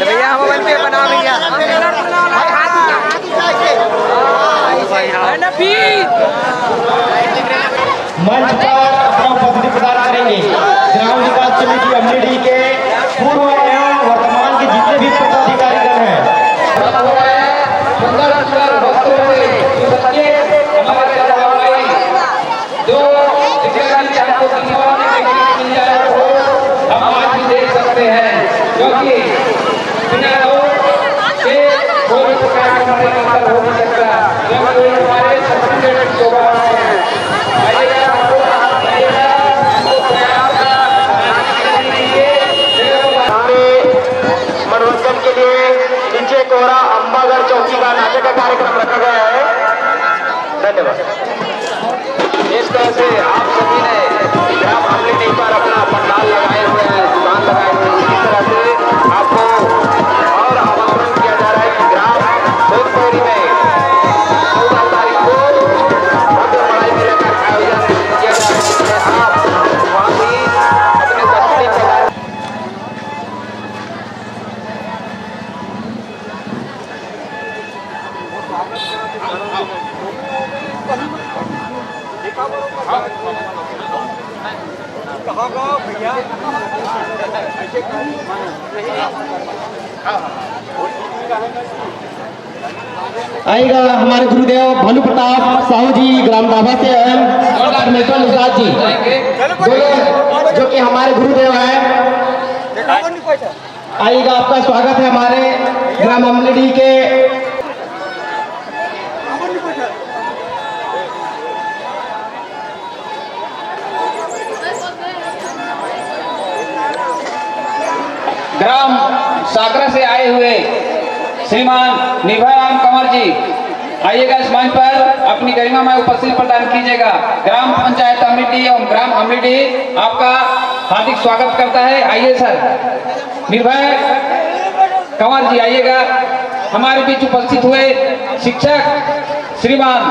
भैया मोबाइल पे बना भैया मंच पर अपना उपस्थिति प्रदान करेंगे ग्राम विकास समिति अमलीडीह के पूर्व एवं वर्तमान के जितने भी पदाधिकारीगण हैं। हम आज भी देख सकते हैं क्योंकि बिना रोड के कोई प्रकार का मनोरंजन हो नहीं सकता क्योंकि हमारे छत्तीसगढ़ की शोभा है। मनोरंजन के लिए नीचे कोहरा अंबागढ़ चौकी का नाटक का कार्यक्रम रखा गया है। धन्यवाद। इस तरह से आप सभी ने ग्राम अमलीडीह पर अपना पंडाल लगाए हुए हैं, दुकान लगाए हुए हैं। इसी तरह से आपको और आमंत्रण किया जा रहा है कि ग्राम सोनपुरी में 14 तारीख को भव्य पढ़ाई मेले का आयोजन किया जा रहा है। आप वहाँ भी अपने उपस्थिति प्रदान आएगा हमारे गुरुदेव भानु प्रताप साहू जी ग्राम दाभा से हैं और परमेश्वर निषाद जी दोनों जो कि हमारे गुरुदेव हैं। आइएगा, आपका स्वागत है हमारे ग्राम अमलीडीह के ग्राम साकरा से आए हुए श्रीमान निर्भय राम कंवर जी आइएगा इस मंच पर अपनी गरिमा में उपस्थिति प्रदान कीजिएगा। ग्राम पंचायत अमलीडीह एवं ग्राम अमलीडीह आपका हार्दिक स्वागत करता है। आइए सर निर्भय कंवर जी आइएगा। हमारे बीच उपस्थित हुए शिक्षक श्रीमान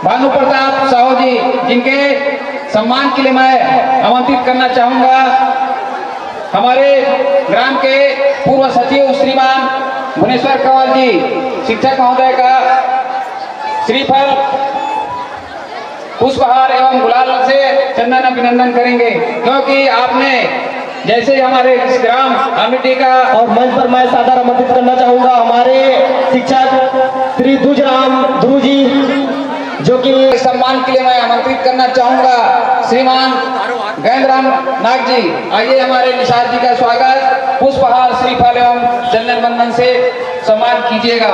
भानु प्रताप साहू जी जिनके सम्मान के लिए मैं आमंत्रित करना चाहूंगा हमारे ग्राम के पूर्व सचिव श्रीमान भुवनेश्वर कंवर जी शिक्षक महोदय का श्रीफल पुष्पहार एवं गुलाल से चंदन अभिनंदन करेंगे क्योंकि आपने जैसे हमारे इस ग्राम अमलीडीह का और मंच पर मैं सादर आमंत्रित करना चाहूंगा हमारे शिक्षक श्री दूजराम ध्रुव जी जो कि सम्मान के लिए मैं आमंत्रित करना चाहूंगा श्रीमान गैंद्राम नाग जी आइए हमारे निषाद जी का स्वागत पुष्पहार श्रीफल एवं चंदन बंदन से सम्मान कीजिएगा।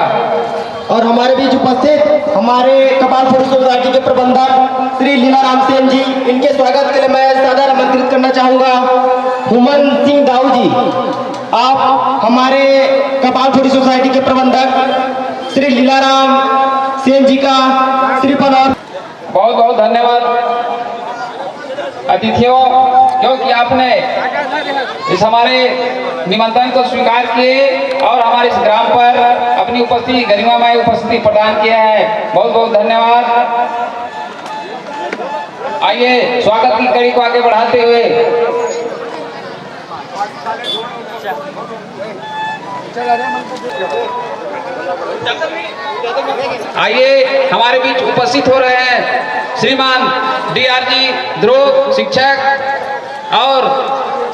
और हमारे बीच उपस्थित हमारे कपालपुर सोसाइटी के प्रबंधक श्री लीलाराम सेन जी इनके स्वागत के लिए मैं सादर आमंत्रित करना चाहूंगा हुमन सिंह दाऊ जी आप हमारे कपालपुर सोसाइटी के प्रबंधक श्री लीलाराम सेन जी का श्रीफल और बहुत बहुत धन्यवाद अतिथियों क्योंकि आपने इस हमारे निमंत्रण को स्वीकार किए और हमारे इस ग्राम पर अपनी उपस्थिति गरिमामय उपस्थिति प्रदान किया है। बहुत बहुत धन्यवाद। आइए स्वागत की कड़ी को आगे बढ़ाते हुए आइए हमारे बीच उपस्थित हो रहे हैं श्रीमान डीआरजी ध्रुव शिक्षक और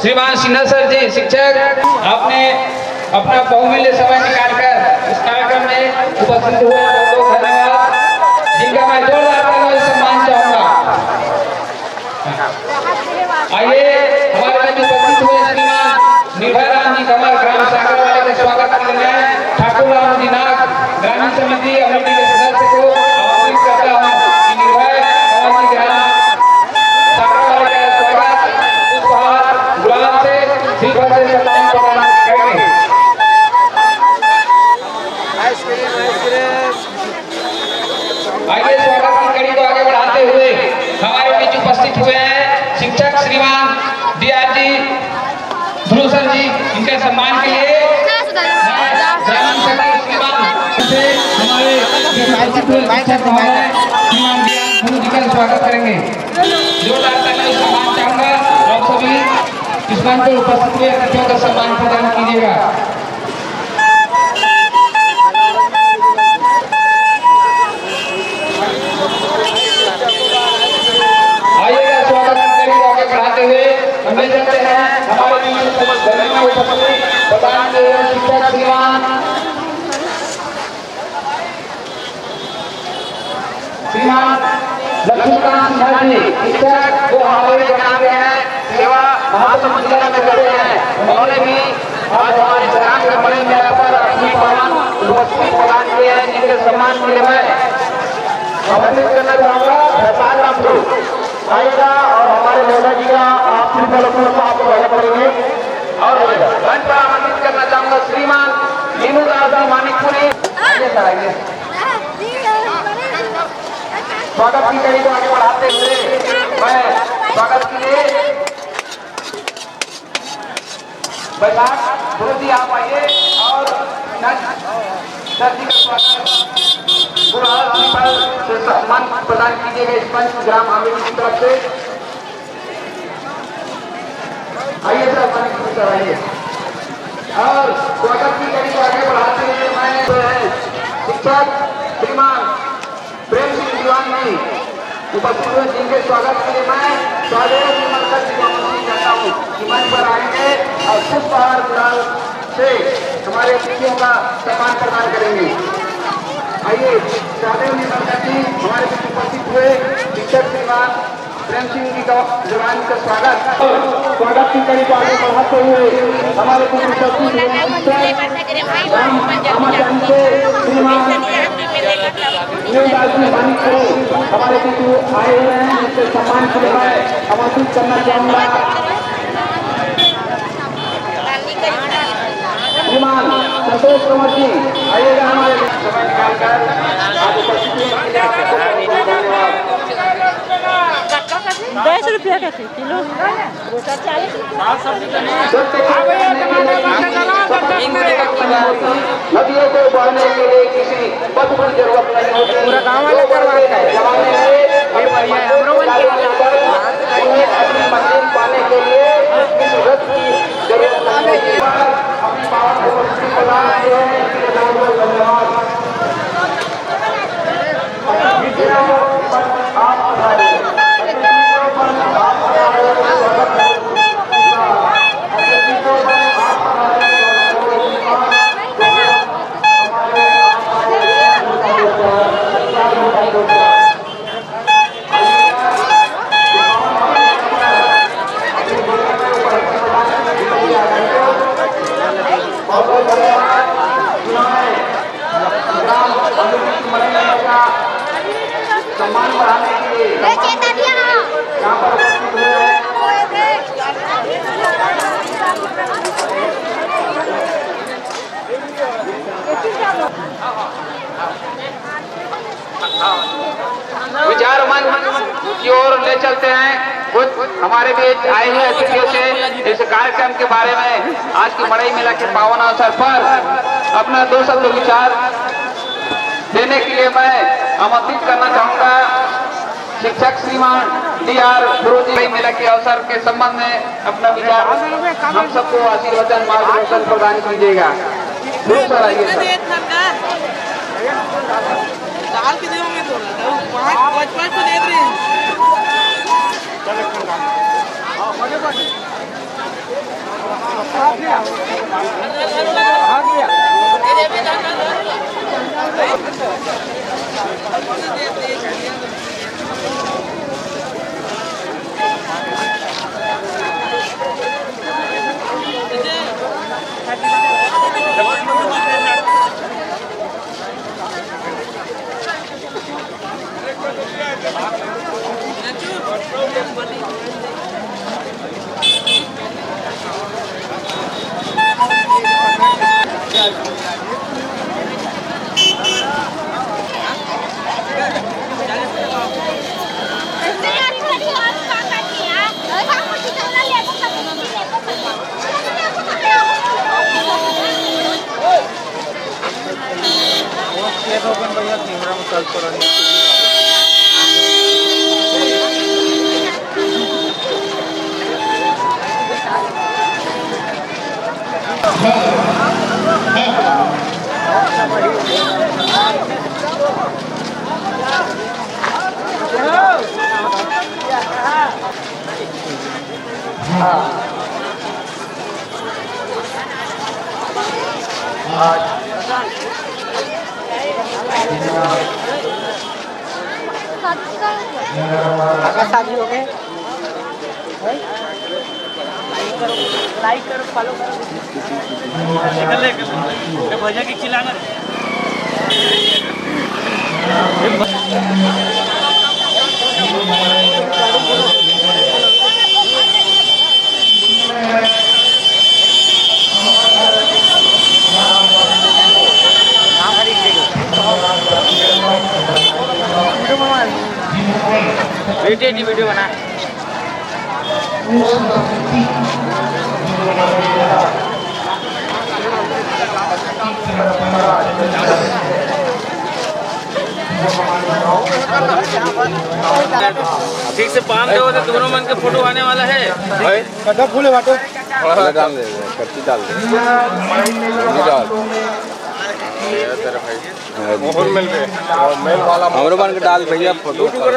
श्रीमान सिन्हा सर जी शिक्षक आपने अपना बहुमूल्य समय निकालकर इस कार्यक्रम में उपस्थित हुए बहुत बहुत धन्यवाद जिनका मैं जोरदार तालियों से सम्मान चाहूंगा। आइए हमारे बीच उपस्थित हुए श्रीमान निर्भय राम जी कंवर ग्राम साकरा वाले का स्वागत करते हैं। ठाकुर राम जी नाग ग्रामीण समिति अमलीडीह के सदस्य को आमंत्रित करता हूँ कि निर्भय कंवर जी ग्राम साकरा वाले का स्वागत पुष्पहार गुलाल से श्रीफल से सम्मान प्रदान करेंगे। आइए स्वागत की कड़ी को आगे बढ़ाते हुए हमारे बीच उपस्थित हुए हैं शिक्षक श्रीमान डीआरजी ध्रुव सर जी इनके सम्मान के लिए ग्रामीण समिति श्रीमान से हमारे शिक्षक महोदय श्रीमान ध्रुव जी का स्वागत करेंगे। जोरदार तालियों से सम्मान चाहूंगा आप सभी इस मंच पर उपस्थित हुए अतिथियों का सम्मान प्रदान कीजिएगा। आइएगा, स्वागत करेंगे आगे बढ़ाते हुए हम ले चलते हैं हमारे बीच में उपस्थित प्रधान शिक्षक श्रीमान लक्ष्मीकांत झा जी, शिक्षक जो हमारे ग्राम में है, सेवा महासमुंद जिला में करते हैं। उन्होंने भी आज हमारे ग्राम के बड़े मेला पर अपनी पावन उपस्थिति प्रदान किए हैं, जिनके सम्मान के लिए मैं आमंत्रित करना चाहूँगा। प्रसाद रामपुर आएगा और हमारे नेता जी का आप आपको स्वागत करेंगे और मंच पर आमंत्रित करना चाहूँगा श्रीमान नीनू दास मानिकपुरी। आइए सर, आइए। स्वागत की कड़ी को आगे बढ़ाते हुए मैं स्वागत के लिए बैसाख गुरु जी आप आइए और सर जी का स्वागत गुरु से सम्मान प्रदान कीजिएगा इस पंच ग्राम आमेरी की तरफ से। आइए सर, सर आइए और स्वागत की कड़ी को आगे बढ़ाते हुए मैं शिक्षक श्रीमान प्रेम सिंह दीवान नहीं उपस्थित हुए, जिनके स्वागत के लिए मैं स्वागत चाहता हूँ कि मंच पर आएंगे और पुष्पहार गुलाल से हमारे अतिथियों का सम्मान प्रदान करेंगे। आइए, सादेव निमंत्रण जी हमारे बीच उपस्थित हुए शिक्षक श्रीमान प्रेम सिंह जी का जवान का स्वागत की कड़ी को आगे बढ़ाते हुए हमारे बीच उपस्थित हमारे बीच आए हुए हैं, जिससे सम्मान के लिए मैं आमंत्रित करना चाहूँगा श्रीमान संतोष कुमार जी। आइएगा हमारे समय निकालकर आज उपस्थित धन्यवाद। 10 रुपया का किलो, रोटा 40 नदियों को बढ़ने के लिए किसी पद की जरूरत नहीं होती। पूरा गाँव वाला जमाने अपनी मंजिल पाने के लिए किसी रथ की जरूरत नहीं होती। अपनी पावन उपस्थिति प्रदान किए हैं, इसके लिए बहुत बहुत धन्यवाद। सम्मान बढ़ाने के लिए यहाँ पर उपस्थित हुए हैं। विचार मंच की ओर ले चलते हैं कुछ हमारे बीच आए हुए अतिथियों से इस कार्यक्रम के बारे में आज की मड़ई मेला के पावन अवसर पर अपना 2 शब्द विचार देने के लिए मैं आमंत्रित करना चाहूँगा शिक्षक श्रीमान DR गुरु जी। मेला के अवसर के संबंध में अपना विचार हम सबको आशीर्वचन मार्गदर्शन प्रदान कीजिएगा। सर आइए सर। दाल के देव में तो 5 तो दे रहे हैं। शादी हो गए लाइक करो फॉलो करो भैया की खिलाना वीडियो बना ठीक से बांध दो तो दोनों मन के फोटो आने वाला है कटा फूले बाटो थोड़ा डाल दे कच्ची डाल दे डाल मोहन मेल पे मेल वाला हमरो बन के डाल भैया फोटो हमरो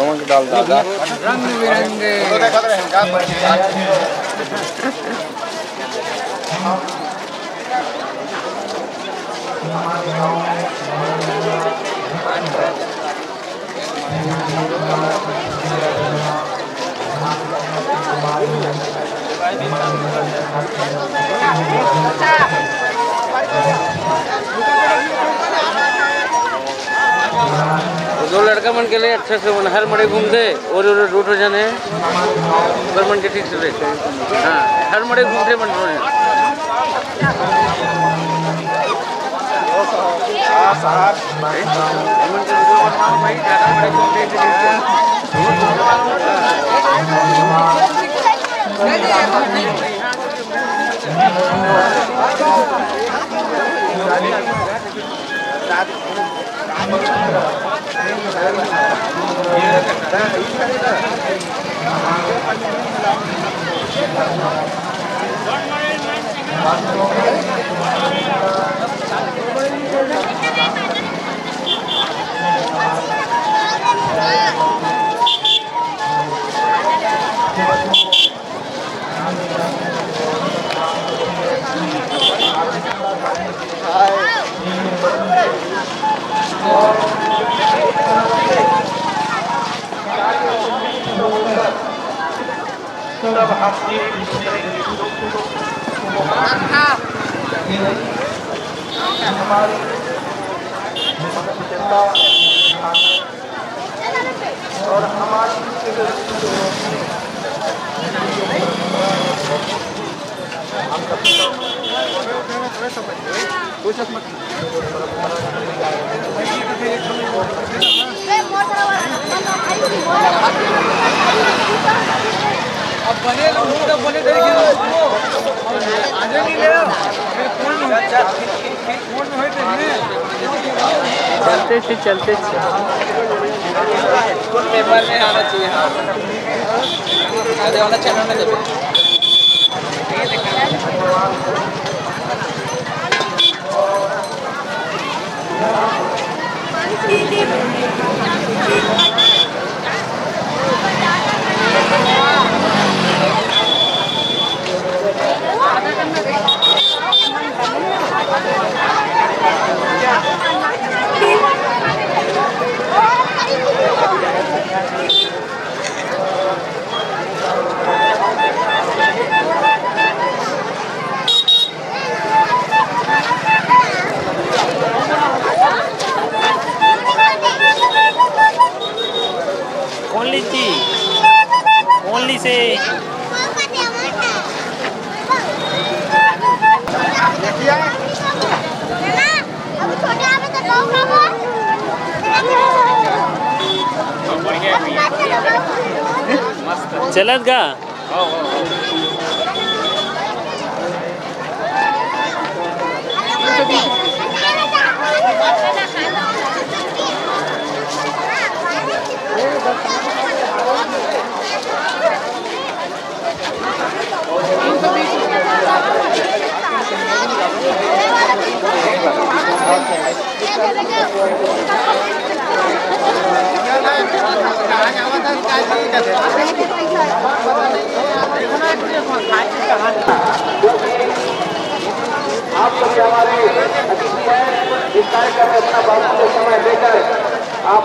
बन के डाल दादा रंग बिरंगे फोटो देखत रहे का दो लड़का मन के लिए अच्छा से हर मड़े घूमते और रूट हो जाने पर मन के ठीक से रहते हाँ हर मड़े घूमते मन रहे अब बने बने चलते पेपर में आना चाहिए आधे वाला चैनल में देखो ओनली से चलत का और आप सभी हमारे अतिथि हैं, इस कार्यक्रम में अपना बहुमूल्य समय देकर आप